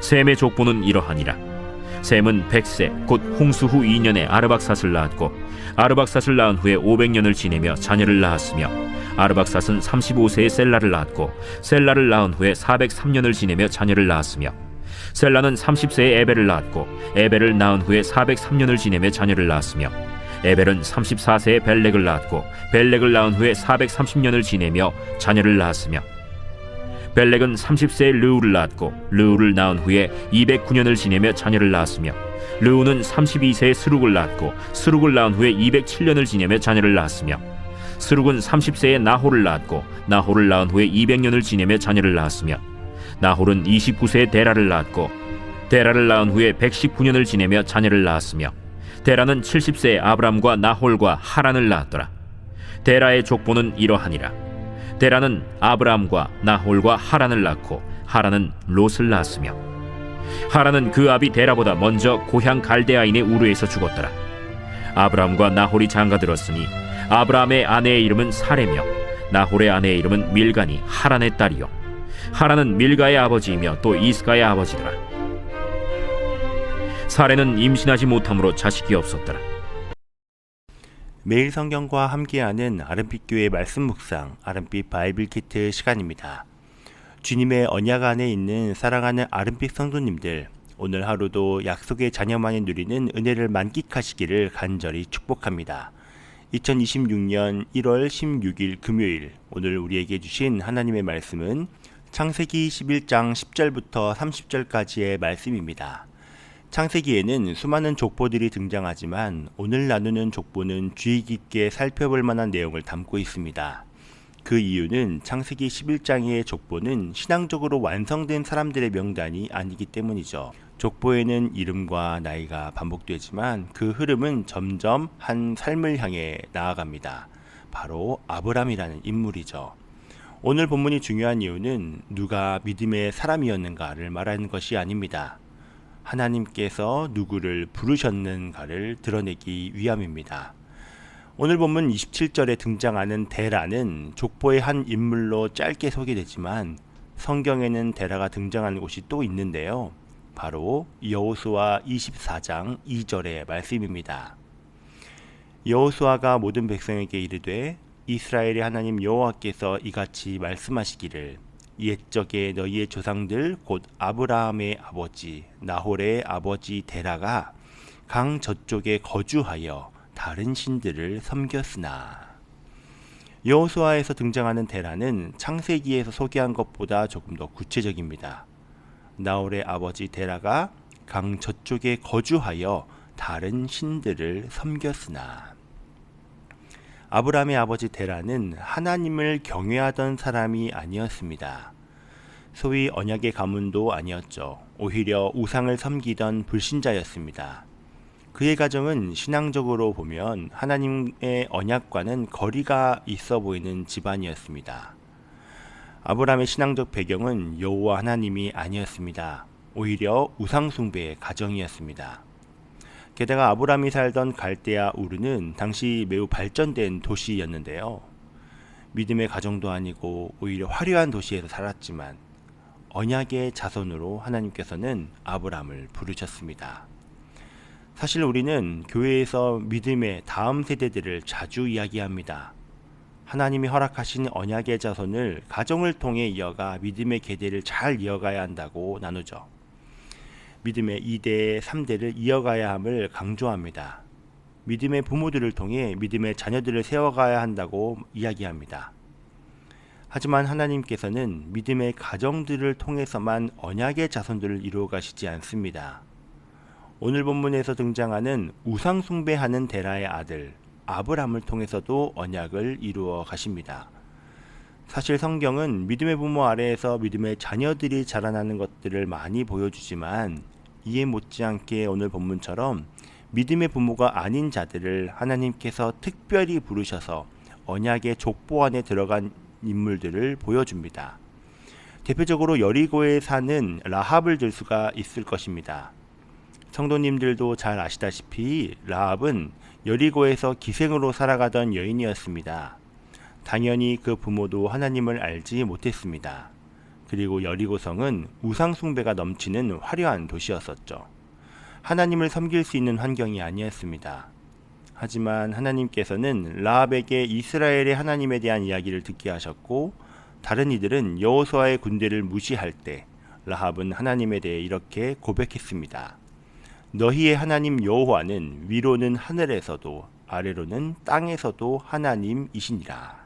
셈의 족보는 이러하니라. 셈은 100세 곧 홍수 후 2년에 아르박삿을 낳았고, 아르박삿을 낳은 후에 500년을 지내며 자녀를 낳았으며, 아르박삿은 35세에 셀라를 낳았고, 셀라를 낳은 후에 403년을 지내며 자녀를 낳았으며, 셀라는 30세에 에벨을 낳았고, 에벨을 낳은 후에 403년을 지내며 자녀를 낳았으며, 에벨은 34세에 벨렉을 낳았고, 벨렉을 낳은 후에 430년을 지내며 자녀를 낳았으며, 벨렉은 30세에 르우를 낳았고, 르우를 낳은 후에 209년을 지내며 자녀를 낳았으며, 르우는 32세에 스룩을 낳았고, 스룩을 낳은 후에 207년을 지내며 자녀를 낳았으며, 스룩은 30세에 나홀을 낳았고, 나홀을 낳은 후에 200년을 지내며 자녀를 낳았으며, 나홀은 29세에 데라를 낳았고, 데라를 낳은 후에 119년을 지내며 자녀를 낳았으며, 데라는 70세에 아브람과 나홀과 하란을 낳았더라. 데라의 족보는 이러하니라. 데라는 아브람과 나홀과 하란을 낳고, 하란은 롯을 낳았으며, 하란은 그 아비 데라보다 먼저 고향 갈대아인의 우르에서 죽었더라. 아브람과 나홀이 장가들었으니 아브람의 아내의 이름은 사레며, 나홀의 아내의 이름은 밀가니 하란의 딸이요, 하란은 밀가의 아버지이며 또 이스가의 아버지더라. 사레는 임신하지 못함으로 자식이 없었더라. 매일 성경과 함께하는 아름빛교회 말씀 묵상, 아름빛 바이블 키트 시간입니다. 주님의 언약 안에 있는 사랑하는 아름빛 성도님들, 오늘 하루도 약속의 자녀만이 누리는 은혜를 만끽하시기를 간절히 축복합니다. 2026년 1월 16일 금요일, 오늘 우리에게 주신 하나님의 말씀은 창세기 11장 10절부터 30절까지의 말씀입니다. 창세기에는 수많은 족보들이 등장하지만 오늘 나누는 족보는 주의 깊게 살펴볼 만한 내용을 담고 있습니다. 그 이유는 창세기 11장의 족보는 신앙적으로 완성된 사람들의 명단이 아니기 때문이죠. 족보에는 이름과 나이가 반복되지만 그 흐름은 점점 한 삶을 향해 나아갑니다. 바로 아브람이라는 인물이죠. 오늘 본문이 중요한 이유는 누가 믿음의 사람이었는가를 말하는 것이 아닙니다. 하나님께서 누구를 부르셨는가를 드러내기 위함입니다. 오늘 본문 27절에 등장하는 데라는 족보의 한 인물로 짧게 소개되지만 성경에는 데라가 등장하는 곳이 또 있는데요. 바로 여호수아 24장 2절의 말씀입니다. 여호수아가 모든 백성에게 이르되 이스라엘의 하나님 여호와께서 이같이 말씀하시기를 옛적에 너희의 조상들 곧 아브라함의 아버지 나홀의 아버지 데라가 강 저쪽에 거주하여 다른 신들을 섬겼으나. 여호수아에서 등장하는 데라는 창세기에서 소개한 것보다 조금 더 구체적입니다. 나홀의 아버지 데라가 강 저쪽에 거주하여 다른 신들을 섬겼으나. 아브라함의 아버지 데라는 하나님을 경외하던 사람이 아니었습니다. 소위 언약의 가문도 아니었죠. 오히려 우상을 섬기던 불신자였습니다. 그의 가정은 신앙적으로 보면 하나님의 언약과는 거리가 있어 보이는 집안이었습니다. 아브라함의 신앙적 배경은 여호와 하나님이 아니었습니다. 오히려 우상 숭배의 가정이었습니다. 게다가 아브라함이 살던 갈대아 우르는 당시 매우 발전된 도시였는데요. 믿음의 가정도 아니고 오히려 화려한 도시에서 살았지만 언약의 자손으로 하나님께서는 아브라함을 부르셨습니다. 사실 우리는 교회에서 믿음의 다음 세대들을 자주 이야기합니다. 하나님이 허락하신 언약의 자손을 가정을 통해 이어가 믿음의 계대를 잘 이어가야 한다고 나누죠. 믿음의 2대, 3대를 이어가야 함을 강조합니다. 믿음의 부모들을 통해 믿음의 자녀들을 세워가야 한다고 이야기합니다. 하지만 하나님께서는 믿음의 가정들을 통해서만 언약의 자손들을 이루어 가시지 않습니다. 오늘 본문에서 등장하는 우상 숭배하는 데라의 아들 아브람을 통해서도 언약을 이루어 가십니다. 사실 성경은 믿음의 부모 아래에서 믿음의 자녀들이 자라나는 것들을 많이 보여주지만 이에 못지않게 오늘 본문처럼 믿음의 부모가 아닌 자들을 하나님께서 특별히 부르셔서 언약의 족보 안에 들어간 인물들을 보여줍니다. 대표적으로 여리고에 사는 라합을 들 수가 있을 것입니다. 성도님들도 잘 아시다시피 라합은 여리고에서 기생으로 살아가던 여인이었습니다. 당연히 그 부모도 하나님을 알지 못했습니다. 그리고 여리고성은 우상 숭배가 넘치는 화려한 도시였었죠. 하나님을 섬길 수 있는 환경이 아니었습니다. 하지만 하나님께서는 라합에게 이스라엘의 하나님에 대한 이야기를 듣게 하셨고, 다른 이들은 여호수아의 군대를 무시할 때 라합은 하나님에 대해 이렇게 고백했습니다. 너희의 하나님 여호와는 위로는 하늘에서도 아래로는 땅에서도 하나님이시니라.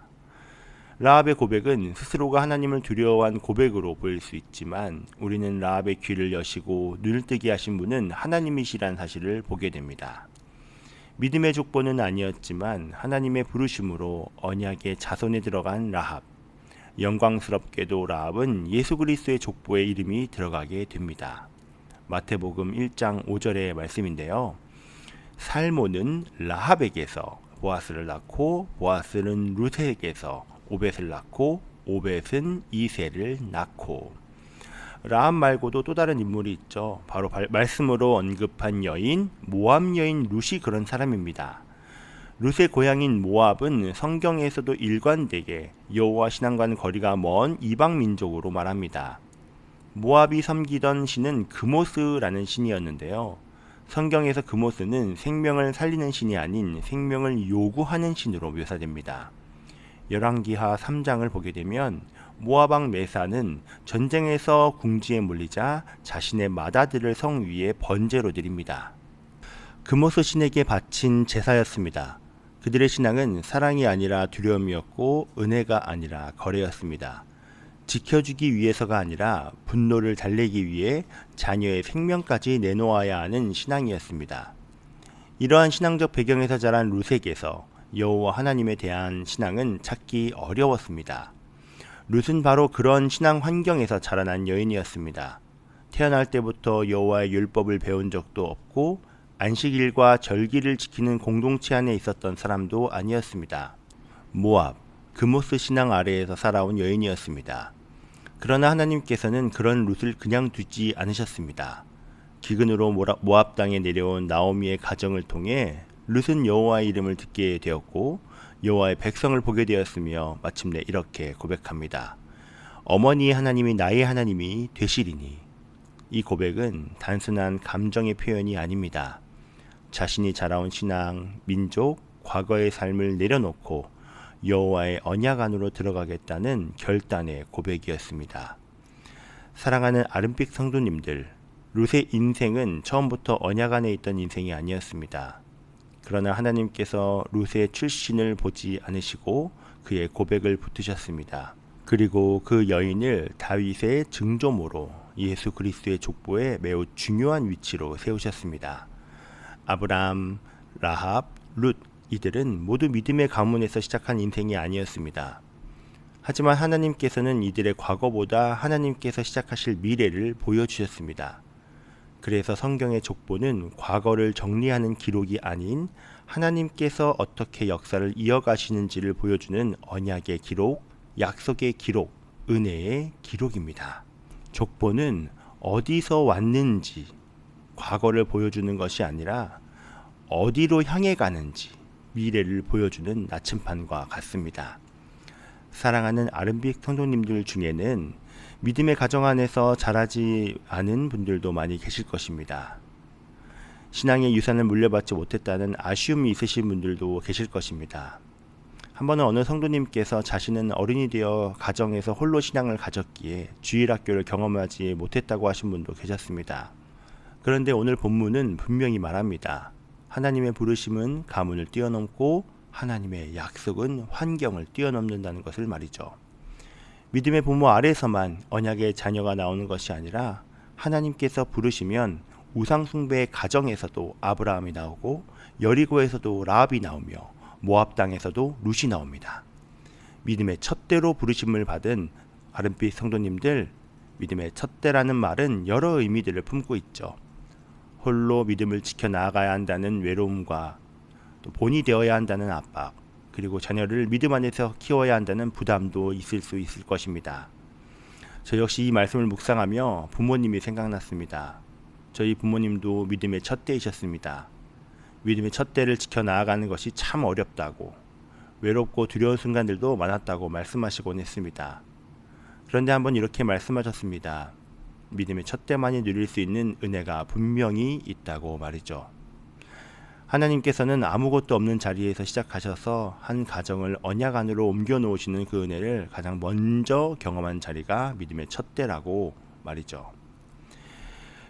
라합의 고백은 스스로가 하나님을 두려워한 고백으로 보일 수 있지만, 우리는 라합의 귀를 여시고 눈을 뜨게 하신 분은 하나님이시란 사실을 보게 됩니다. 믿음의 족보는 아니었지만 하나님의 부르심으로 언약의 자손에 들어간 라합. 영광스럽게도 라합은 예수 그리스도의 족보에 이름이 들어가게 됩니다. 마태복음 1장 5절의 말씀인데요. 살모는 라합에게서 보아스를 낳고, 보아스는 룻에게서 오벳을 낳고, 오벳은 이새를 낳고. 라합 말고도 또 다른 인물이 있죠. 바로 말씀으로 언급한 여인, 모압 여인 룻이 그런 사람입니다. 룻의 고향인 모압은 성경에서도 일관되게 여호와 신앙과는 거리가 먼 이방 민족으로 말합니다. 모압이 섬기던 신은 그모스라는 신이었는데요. 성경에서 그모스는 생명을 살리는 신이 아닌 생명을 요구하는 신으로 묘사됩니다. 열왕기하 3장을 보게 되면 모압 왕 메사는 전쟁에서 궁지에 몰리자 자신의 맏아들을 성 위에 번제로 드립니다. 그모스 신에게 바친 제사였습니다. 그들의 신앙은 사랑이 아니라 두려움이었고 은혜가 아니라 거래였습니다. 지켜주기 위해서가 아니라 분노를 달래기 위해 자녀의 생명까지 내놓아야 하는 신앙이었습니다. 이러한 신앙적 배경에서 자란 룻에게서 여호와 하나님에 대한 신앙은 찾기 어려웠습니다. 룻은 바로 그런 신앙 환경에서 자라난 여인이었습니다. 태어날 때부터 여호와의 율법을 배운 적도 없고 안식일과 절기를 지키는 공동체 안에 있었던 사람도 아니었습니다. 모압, 그모스 신앙 아래에서 살아온 여인이었습니다. 그러나 하나님께서는 그런 룻을 그냥 두지 않으셨습니다. 기근으로 모압 땅에 내려온 나오미의 가정을 통해 룻은 여호와의 이름을 듣게 되었고 여호와의 백성을 보게 되었으며 마침내 이렇게 고백합니다. 어머니의 하나님이 나의 하나님이 되시리니. 이 고백은 단순한 감정의 표현이 아닙니다. 자신이 자라온 신앙, 민족, 과거의 삶을 내려놓고 여호와의 언약 안으로 들어가겠다는 결단의 고백이었습니다. 사랑하는 아름빛 성도님들, 룻의 인생은 처음부터 언약 안에 있던 인생이 아니었습니다. 그러나 하나님께서 룻의 출신을 보지 않으시고 그의 고백을 붙으셨습니다. 그리고 그 여인을 다윗의 증조모로 예수 그리스도의 족보에 매우 중요한 위치로 세우셨습니다. 아브람, 라합, 룻 이들은 모두 믿음의 가문에서 시작한 인생이 아니었습니다. 하지만 하나님께서는 이들의 과거보다 하나님께서 시작하실 미래를 보여주셨습니다. 그래서 성경의 족보는 과거를 정리하는 기록이 아닌 하나님께서 어떻게 역사를 이어가시는지를 보여주는 언약의 기록, 약속의 기록, 은혜의 기록입니다. 족보는 어디서 왔는지 과거를 보여주는 것이 아니라 어디로 향해 가는지 미래를 보여주는 나침판과 같습니다. 사랑하는 아름빛 성도님들 중에는 믿음의 가정 안에서 자라지 않은 분들도 많이 계실 것입니다. 신앙의 유산을 물려받지 못했다는 아쉬움이 있으신 분들도 계실 것입니다. 한 번은 어느 성도님께서 자신은 어른이 되어 가정에서 홀로 신앙을 가졌기에 주일학교를 경험하지 못했다고 하신 분도 계셨습니다. 그런데 오늘 본문은 분명히 말합니다. 하나님의 부르심은 가문을 뛰어넘고 하나님의 약속은 환경을 뛰어넘는다는 것을 말이죠. 믿음의 부모 아래서만 언약의 자녀가 나오는 것이 아니라 하나님께서 부르시면 우상 숭배의 가정에서도 아브라함이 나오고 여리고에서도 라합이 나오며 모압 땅에서도 룻이 나옵니다. 믿음의 첫대로 부르심을 받은 아름빛 성도님들, 믿음의 첫대라는 말은 여러 의미들을 품고 있죠. 홀로 믿음을 지켜나가야 한다는 외로움과 또 본이 되어야 한다는 압박, 그리고 자녀를 믿음 안에서 키워야 한다는 부담도 있을 수 있을 것입니다. 저 역시 이 말씀을 묵상하며 부모님이 생각났습니다. 저희 부모님도 믿음의 첫대이셨습니다. 믿음의 첫대를 지켜나가는 것이 참 어렵다고, 외롭고 두려운 순간들도 많았다고 말씀하시곤 했습니다. 그런데 한번 이렇게 말씀하셨습니다. 믿음의 첫 때만이 누릴 수 있는 은혜가 분명히 있다고 말이죠. 하나님께서는 아무것도 없는 자리에서 시작하셔서 한 가정을 언약 안으로 옮겨 놓으시는 그 은혜를 가장 먼저 경험한 자리가 믿음의 첫 때라고 말이죠.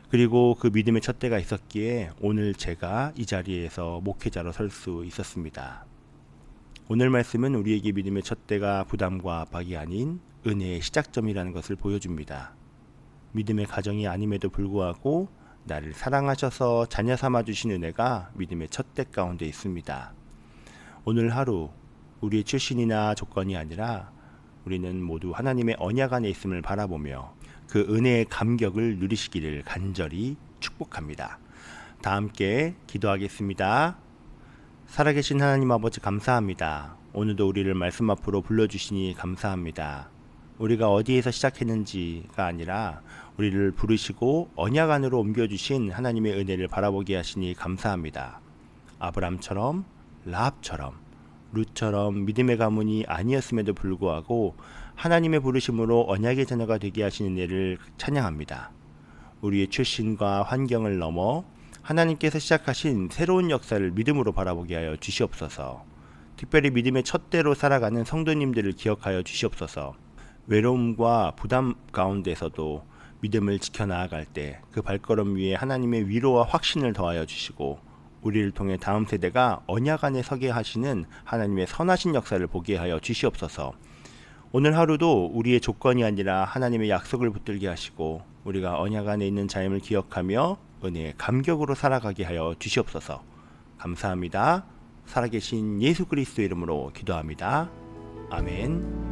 그리고 그 믿음의 첫 때가 있었기에 오늘 제가 이 자리에서 목회자로 설 수 있었습니다. 오늘 말씀은 우리에게 믿음의 첫 때가 부담과 압박이 아닌 은혜의 시작점이라는 것을 보여줍니다. 믿음의 가정이 아님에도 불구하고 나를 사랑하셔서 자녀 삼아 주신 은혜가 믿음의 첫 때 가운데 있습니다. 오늘 하루 우리의 출신이나 조건이 아니라 우리는 모두 하나님의 언약 안에 있음을 바라보며 그 은혜의 감격을 누리시기를 간절히 축복합니다. 다 함께 기도하겠습니다. 살아계신 하나님 아버지 감사합니다. 오늘도 우리를 말씀 앞으로 불러주시니 감사합니다. 우리가 어디에서 시작했는지가 아니라 우리를 부르시고 언약 안으로 옮겨주신 하나님의 은혜를 바라보게 하시니 감사합니다. 아브람처럼, 라합처럼, 룻처럼 믿음의 가문이 아니었음에도 불구하고 하나님의 부르심으로 언약의 자녀가 되게 하신 은혜를 찬양합니다. 우리의 출신과 환경을 넘어 하나님께서 시작하신 새로운 역사를 믿음으로 바라보게 하여 주시옵소서. 특별히 믿음의 첫대로 살아가는 성도님들을 기억하여 주시옵소서. 외로움과 부담 가운데서도 믿음을 지켜나아갈 때 그 발걸음 위에 하나님의 위로와 확신을 더하여 주시고 우리를 통해 다음 세대가 언약 안에 서게 하시는 하나님의 선하신 역사를 보게 하여 주시옵소서. 오늘 하루도 우리의 조건이 아니라 하나님의 약속을 붙들게 하시고 우리가 언약 안에 있는 자임을 기억하며 은혜의 감격으로 살아가게 하여 주시옵소서. 감사합니다. 살아계신 예수 그리스도 이름으로 기도합니다. 아멘.